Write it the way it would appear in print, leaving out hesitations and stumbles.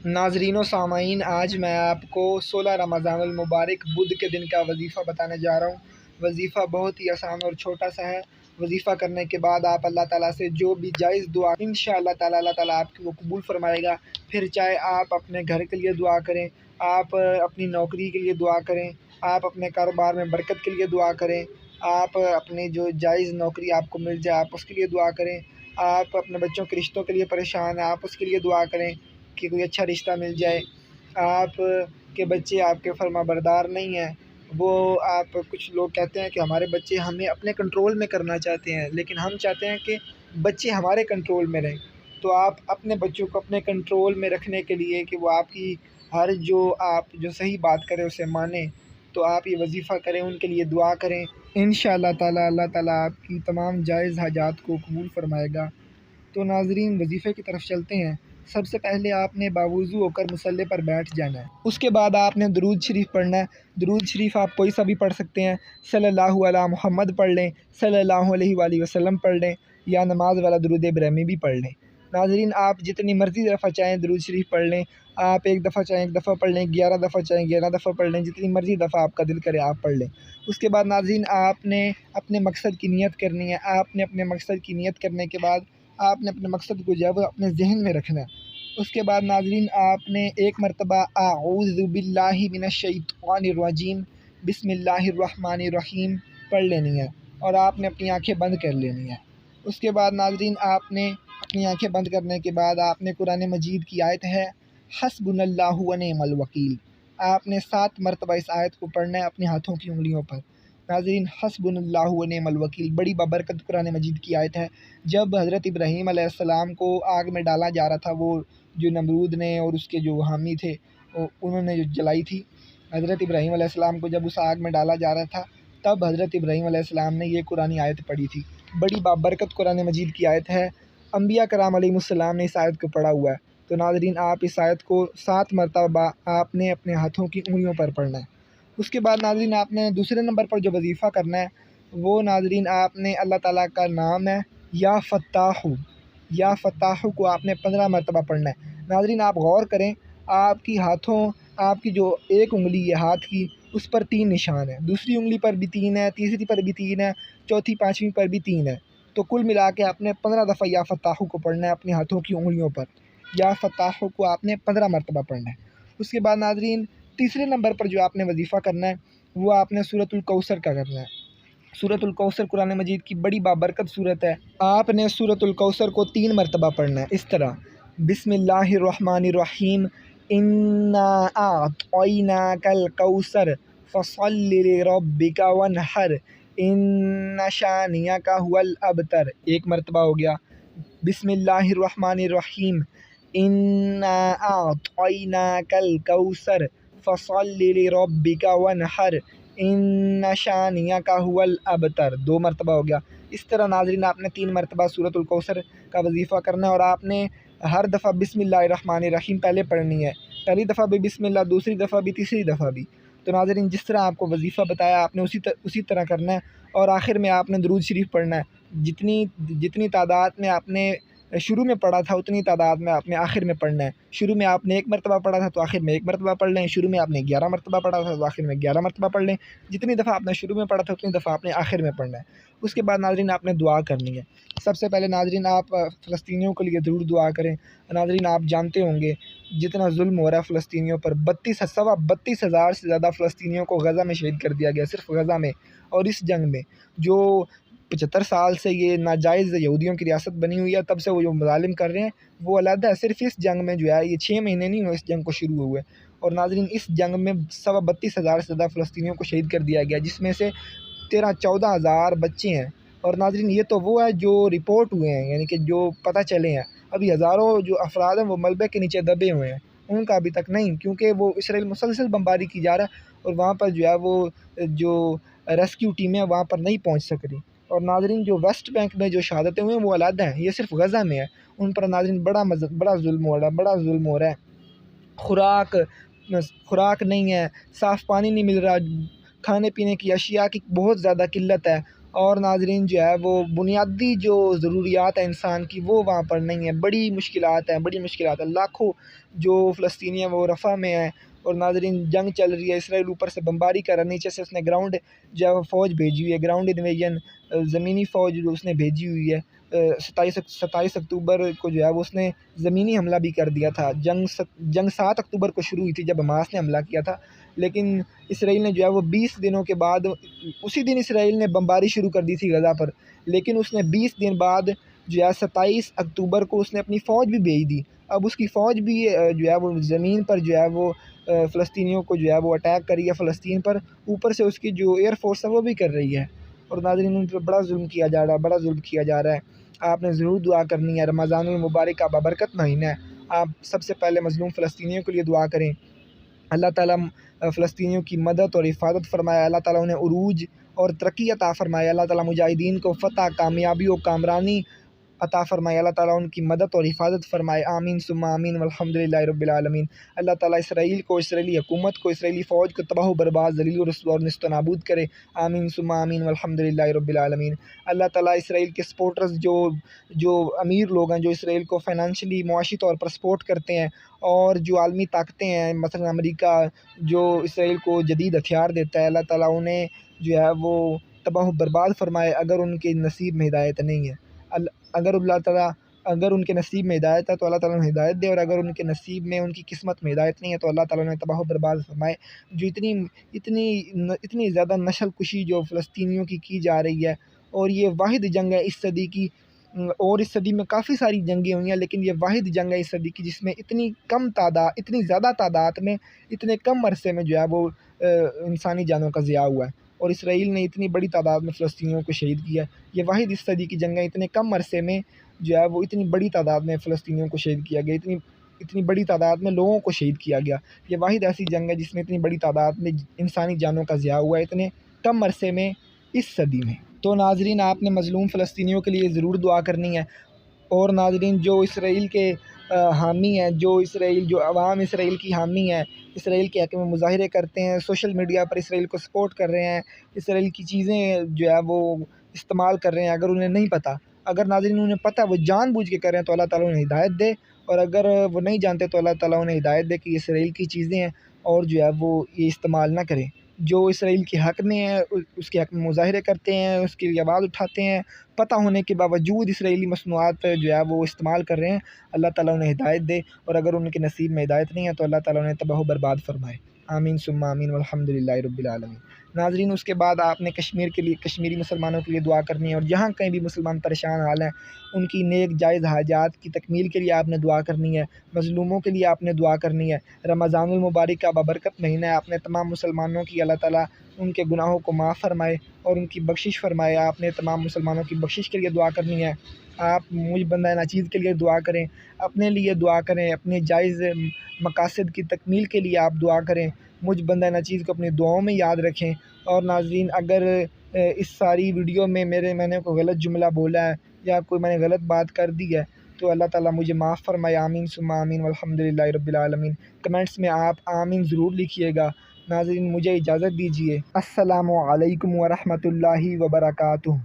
ناظرین و سامعین، آج میں آپ کو 16 رمضان المبارک بدھ کے دن کا وظیفہ بتانے جا رہا ہوں۔ وظیفہ بہت ہی آسان اور چھوٹا سا ہے۔ وظیفہ کرنے کے بعد آپ اللہ تعالیٰ سے جو بھی جائز دعا انشاءاللہ تعالیٰ اللہ تعالیٰ آپ کی وہ قبول فرمائے گا۔ پھر چاہے آپ اپنے گھر کے لیے دعا کریں، آپ اپنی نوکری کے لیے دعا کریں، آپ اپنے کاروبار میں برکت کے لیے دعا کریں، آپ اپنی جو جائز نوکری آپ کو مل جائے آپ اس کے لیے دعا کریں، آپ اپنے بچوں کے رشتوں کے لیے پریشان ہیں آپ اس کے لیے دعا کریں کہ کوئی اچھا رشتہ مل جائے، آپ کے بچے آپ کے فرما بردار نہیں ہیں، وہ آپ کچھ لوگ کہتے ہیں کہ ہمارے بچے ہمیں اپنے کنٹرول میں کرنا چاہتے ہیں، لیکن ہم چاہتے ہیں کہ بچے ہمارے کنٹرول میں رہیں۔ تو آپ اپنے بچوں کو اپنے کنٹرول میں رکھنے کے لیے کہ وہ آپ کی ہر جو صحیح بات کرے اسے مانیں، تو آپ یہ وظیفہ کریں، ان کے لیے دعا کریں۔ انشاءاللہ تعالیٰ اللہ تعالیٰ آپ کی تمام جائز حاجات کو قبول فرمائے گا۔ تو ناظرین، وظیفے کی طرف چلتے ہیں۔ سب سے پہلے آپ نے باوضو ہو کر مصلی پر بیٹھ جانا ہے۔ اس کے بعد آپ نے درود شریف پڑھنا ہے۔ درود شریف آپ کوئی سا بھی پڑھ سکتے ہیں۔ صلی اللہ علی محمد پڑھ لیں، صلی اللہ علیہ وآلہ وسلم پڑھ لیں، یا نماز والا درود ابراہیمی بھی پڑھ لیں۔ ناظرین، آپ جتنی مرضی دفعہ چاہیں درود شریف پڑھ لیں۔ آپ ایک دفعہ چاہیں ایک دفعہ پڑھ لیں، 11 دفعہ چاہیں 11 دفعہ پڑھ لیں، جتنی مرضی دفعہ آپ کا دل کرے آپ پڑھ لیں۔ اس کے بعد ناظرین، آپ نے اپنے مقصد کی نیت کرنی ہے۔ آپ نے اپنے مقصد کی نیت کرنے کے بعد آپ نے اپنے مقصد کو جو ہے وہ اپنے ذہن میں رکھنا ہے۔ اس کے بعد ناظرین، آپ نے ایک مرتبہ اعوذ باللہ من الشیطان الرجیم بسم اللہ الرحمن الرحیم پڑھ لینی ہے، اور آپ نے اپنی آنکھیں بند کر لینی ہے۔ اس کے بعد ناظرین، آپ نے اپنی آنکھیں بند کرنے کے بعد آپ نے قرآن مجید کی آیت ہے حسبنا اللہ ونعم الوکیل، آپ نے 7 مرتبہ اس آیت کو پڑھنا ہے اپنے ہاتھوں کی انگلیوں پر۔ ناظرین، حسبنا اللہ ونعم الوکیل بڑی بابرکت قرآن مجید کی آیت ہے۔ جب حضرت ابراہیم علیہ السلام کو آگ میں ڈالا جا رہا تھا، وہ جو نمرود نے اور اس کے جو حامی تھے انہوں نے جو جلائی تھی حضرت ابراہیم علیہ السلام کو، جب اس آگ میں ڈالا جا رہا تھا تب حضرت ابراہیم علیہ السلام نے یہ قرآن آیت پڑھی تھی۔ بڑی بابرکت قرآن مجید کی آیت ہے۔ انبیاء کرام علیہ السلام نے اس آیت کو پڑھا ہوا ہے۔ تو ناظرین، آپ اس آیت کو 7 مرتبہ آپ نے اپنے ہاتھوں کی انگلیوں پر پڑھنا ہے۔ اس کے بعد ناظرین، آپ نے دوسرے نمبر پر جو وظیفہ کرنا ہے وہ ناظرین، آپ نے اللہ تعالیٰ کا نام ہے یا فتاح کو آپ نے 15 مرتبہ پڑھنا ہے۔ ناظرین، آپ غور کریں، آپ کی جو ایک انگلی ہے ہاتھ کی، اس پر 3 نشان ہیں، دوسری انگلی پر بھی 3 ہے، تیسری پر بھی 3 ہے، چوتھی 5ویں پر بھی 3 ہے۔ تو کل ملا کے آپ نے 15 دفعہ یا فتاح کو پڑھنا ہے اپنے ہاتھوں کی انگلیوں پر۔ یا فتاح کو آپ نے 15 مرتبہ پڑھنا ہے۔ اس کے بعد ناظرین، تیسرے نمبر پر جو آپ نے وظیفہ کرنا ہے وہ آپ نے سورۃ الکوثر کا کرنا ہے۔ سورۃ الکوثر قرآن مجید کی بڑی بابرکت سورت ہے۔ آپ نے سورۃ الکوثر کو 3 مرتبہ پڑھنا ہے اس طرح: بسم اللہ الرحمن الرحیم، انا اعطیناک الکوثر فصل لربک وانحر ان شانئک هو الابتر، ایک مرتبہ ہو گیا۔ بسم اللہ الرحمن الرحیم، انا اعطیناک الکوثر فصل لربک وانحر ان شانئک هو الابتر، 2 مرتبہ ہو گیا۔ اس طرح ناظرین، آپ نے 3 مرتبہ سورۃ الکوثر کا وظیفہ کرنا ہے، اور آپ نے ہر دفعہ بسم اللہ الرحمن الرحیم پہلے پڑھنی ہے، پہلی دفعہ بھی بسم اللہ، دوسری دفعہ بھی، تیسری دفعہ بھی۔ تو ناظرین، جس طرح آپ کو وظیفہ بتایا آپ نے اسی طرح کرنا ہے، اور آخر میں آپ نے درود شریف پڑھنا ہے۔ جتنی تعداد میں آپ نے شروع میں پڑھا تھا اتنی تعداد میں آپ نے آخر میں پڑھنا ہے۔ شروع میں آپ نے 1 مرتبہ پڑھا تھا تو آخر میں 1 مرتبہ پڑھ لیں، شروع میں آپ نے 11 مرتبہ پڑھا تھا تو آخر میں 11 مرتبہ پڑھ لیں، جتنی دفعہ آپ نے شروع میں پڑھا تھا اتنی دفعہ آپ نے آخر میں پڑھنا ہے۔ اس کے بعد ناظرین، آپ نے دعا کرنی ہے۔ سب سے پہلے ناظرین، آپ فلسطینیوں کے لیے ضرور دعا کریں۔ ناظرین، آپ جانتے ہوں گے جتنا ظلم ہو رہا ہے فلسطینیوں پر، 32,000 سے زیادہ فلسطینیوں کو غزہ میں شہید کر دیا گیا، صرف غزہ میں۔ اور اس جنگ میں جو 75 سال سے یہ ناجائز یہودیوں کی ریاست بنی ہوئی ہے، تب سے وہ جو مظالم کر رہے ہیں وہ علیحدہ ہے۔ صرف اس جنگ میں جو ہے یہ 6 مہینے نہیں ہوئے اس جنگ کو شروع ہوئے، اور ناظرین اس جنگ میں 32,000 سے زیادہ فلسطینیوں کو شہید کر دیا گیا، جس میں سے 14 ہزار بچے ہیں۔ اور ناظرین، یہ تو وہ ہے جو رپورٹ ہوئے ہیں، یعنی کہ جو پتہ چلے ہیں، ابھی ہزاروں جو افراد ہیں وہ ملبے کے نیچے دبے ہوئے ہیں، ان کا ابھی تک نہیں، کیونکہ وہ اسرائیل مسلسل بمباری کی جا رہا ہے، اور وہاں پر جو ہے وہ جو ریسکیو ٹیمیں وہاں پر نہیں پہنچ سک رہی۔ اور ناظرین، جو ویسٹ بینک میں جو شہادتیں ہوئی ہیں وہ علیحدہ ہیں، یہ صرف غزہ میں ہے، ان پر ناظرین بڑا ظلم ہو رہا ہے، خوراک نہیں ہے، صاف پانی نہیں مل رہا، کھانے پینے کی اشیاء کی بہت زیادہ قلت ہے، اور ناظرین جو ہے وہ بنیادی جو ضروریات ہیں انسان کی وہ وہاں پر نہیں ہیں، بڑی مشکلات ہیں، لاکھوں جو فلسطینی ہیں وہ رفح میں ہیں، اور ناظرین جنگ چل رہی ہے، اسرائیل اوپر سے بمباری کر رہا ہے، نیچے سے اس نے گراؤنڈ جو ہے وہ فوج بھیجی ہوئی ہے، گراؤنڈ انویژن زمینی فوج جو اس نے بھیجی ہوئی ہے۔ 27 اکتوبر کو جو ہے وہ اس نے زمینی حملہ بھی کر دیا تھا۔ جنگ 7 اکتوبر کو شروع ہوئی تھی جب حماس نے حملہ کیا تھا، لیکن اسرائیل نے جو ہے وہ 20 دنوں کے بعد، اسی دن اسرائیل نے بمباری شروع کر دی تھی غزہ پر، لیکن اس نے 20 دن بعد جو ہے 27 اکتوبر کو اس نے اپنی فوج بھی بھیج دی۔ اب اس کی فوج بھی جو ہے وہ زمین پر جو ہے وہ فلسطینیوں کو جو ہے وہ اٹیک کر رہی ہے فلسطین پر، اوپر سے اس کی جو ایئر فورس ہے وہ بھی کر رہی ہے، اور ناظرین ان پر بڑا ظلم کیا جا رہا ہے، آپ نے ضرور دعا کرنی ہے۔ رمضان المبارک کا بابرکت مہینہ ہے، آپ سب سے پہلے مظلوم فلسطینیوں کے لیے دعا کریں، اللہ تعالیٰ فلسطینیوں کی مدد اور حفاظت فرمائے، اللہ تعالیٰ انہیں عروج اور ترقی عطا فرمائے، اللہ تعالیٰ مجاہدین کو فتح، کامیابی و کامرانی عطا فرمائے، اللہ تعالیٰ ان کی مدد اور حفاظت فرمائے، آمین ثم آمین والحمد للہ رب العالمین۔ اللہ تعالیٰ اسرائیل کو، اسرائیلی حکومت کو، اسرائیلی فوج کو تباہ و برباد، ذلیل و رسوا اور نیست و نابود کرے، آمین ثم آمین والحمد للہ رب العالمین۔ اللہ تعالیٰ اسرائیل کے سپورٹرز جو امیر لوگ ہیں، جو اسرائیل کو فائنینشلی معاشی طور پر سپورٹ کرتے ہیں، اور جو عالمی طاقتیں ہیں مثلا امریکہ جو اسرائیل کو جدید ہتھیار دیتا ہے، اللہ تعالیٰ انہیں جو ہے وہ تباہ و برباد فرمائے اگر ان کے نصیب میں ہدایت نہیں ہے۔ اگر ان کے نصیب میں ہدایت ہے تو اللہ تعالیٰ انہیں ہدایت دے، اور اگر ان کے نصیب میں، ان کی قسمت میں ہدایت نہیں ہے تو اللہ تعالیٰ انہیں تباہ و برباد فرمائے۔ جو اتنی زیادہ نسل کشی جو فلسطینیوں کی جا رہی ہے، اور یہ واحد جنگ ہے اس صدی کی، اور اس صدی میں کافی ساری جنگیں ہوئی ہیں، لیکن یہ واحد جنگ ہے اس صدی کی جس میں اتنی زیادہ تعداد میں اتنے کم عرصے میں جو ہے وہ انسانی جانوں کا ضیاع ہوا ہے، اور اسرائیل نے اتنی بڑی تعداد میں فلسطینیوں کو شہید کیا ہے۔ یہ واحد اس صدی کی جنگ ہے، اتنے کم عرصے میں جو ہے وہ اتنی بڑی تعداد میں فلسطینیوں کو شہید کیا گیا، اتنی بڑی تعداد میں لوگوں کو شہید کیا گیا۔ یہ واحد ایسی جنگ ہے جس میں اتنی بڑی تعداد میں انسانی جانوں کا ضیاع ہوا ہے اتنے کم عرصے میں اس صدی میں۔ تو ناظرین آپ نے مظلوم فلسطینیوں کے لیے ضرور دعا کرنی ہے، اور ناظرین جو اسرائیل کے حامی ہیں، جو عوام اسرائیل کی حامی ہیں، اسرائیل کے حق میں مظاہرے کرتے ہیں، سوشل میڈیا پر اسرائیل کو سپورٹ کر رہے ہیں، اسرائیل کی چیزیں جو ہے وہ استعمال کر رہے ہیں، اگر انہیں نہیں پتہ، اگر ناظرین انہیں پتہ وہ جان بوجھ کے کر رہے ہیں تو اللہ تعالیٰ انہیں ہدایت دے، اور اگر وہ نہیں جانتے تو اللہ تعالیٰ انہیں ہدایت دے کہ یہ اسرائیل کی چیزیں ہیں اور جو ہے وہ یہ استعمال نہ کریں۔ جو اسرائیل کے حق میں ہیں اس کے حق میں مظاہرے کرتے ہیں، اس کے لیے آواز اٹھاتے ہیں، پتہ ہونے کے باوجود اسرائیلی مصنوعات جو ہے وہ استعمال کر رہے ہیں، اللہ تعالیٰ انہیں ہدایت دے، اور اگر ان کے نصیب میں ہدایت نہیں ہے تو اللہ تعالیٰ انہیں تباہ و برباد فرمائے، آمین ثم آمین والحمد للہ رب العالمین۔ ناظرین اس کے بعد آپ نے کشمیری مسلمانوں کے لیے دعا کرنی ہے، اور جہاں کہیں بھی مسلمان پریشان حال ہیں ان کی نیک جائز حاجات کی تکمیل کے لیے آپ نے دعا کرنی ہے، مظلوموں کے لیے آپ نے دعا کرنی ہے۔ رمضان المبارک کا بابرکت مہینہ ہے، آپ نے تمام مسلمانوں کی اللہ تعالیٰ ان کے گناہوں کو معاف فرمائے اور ان کی بخشش فرمائے، آپ نے تمام مسلمانوں کی بخشش کے لیے دعا کرنی ہے۔ آپ مجھ بندہ ناچیز کے لیے دعا کریں، اپنے لیے دعا کریں، اپنے جائز مقاصد کی تکمیل کے لیے آپ دعا کریں، مجھ بندہ ناچیز کو اپنی دعاؤں میں یاد رکھیں۔ اور ناظرین اگر اس ساری ویڈیو میں میں نے کوئی غلط جملہ بولا ہے یا کوئی میں نے غلط بات کر دی ہے تو اللہ تعالیٰ مجھے معاف فرمائے، آمین ثم آمین والحمد للہ رب العالمین۔ کمنٹس میں آپ آمین ضرور لکھیے گا۔ ناظرین مجھے اجازت دیجیے، السلام علیکم ورحمۃ اللہ وبرکاتہ۔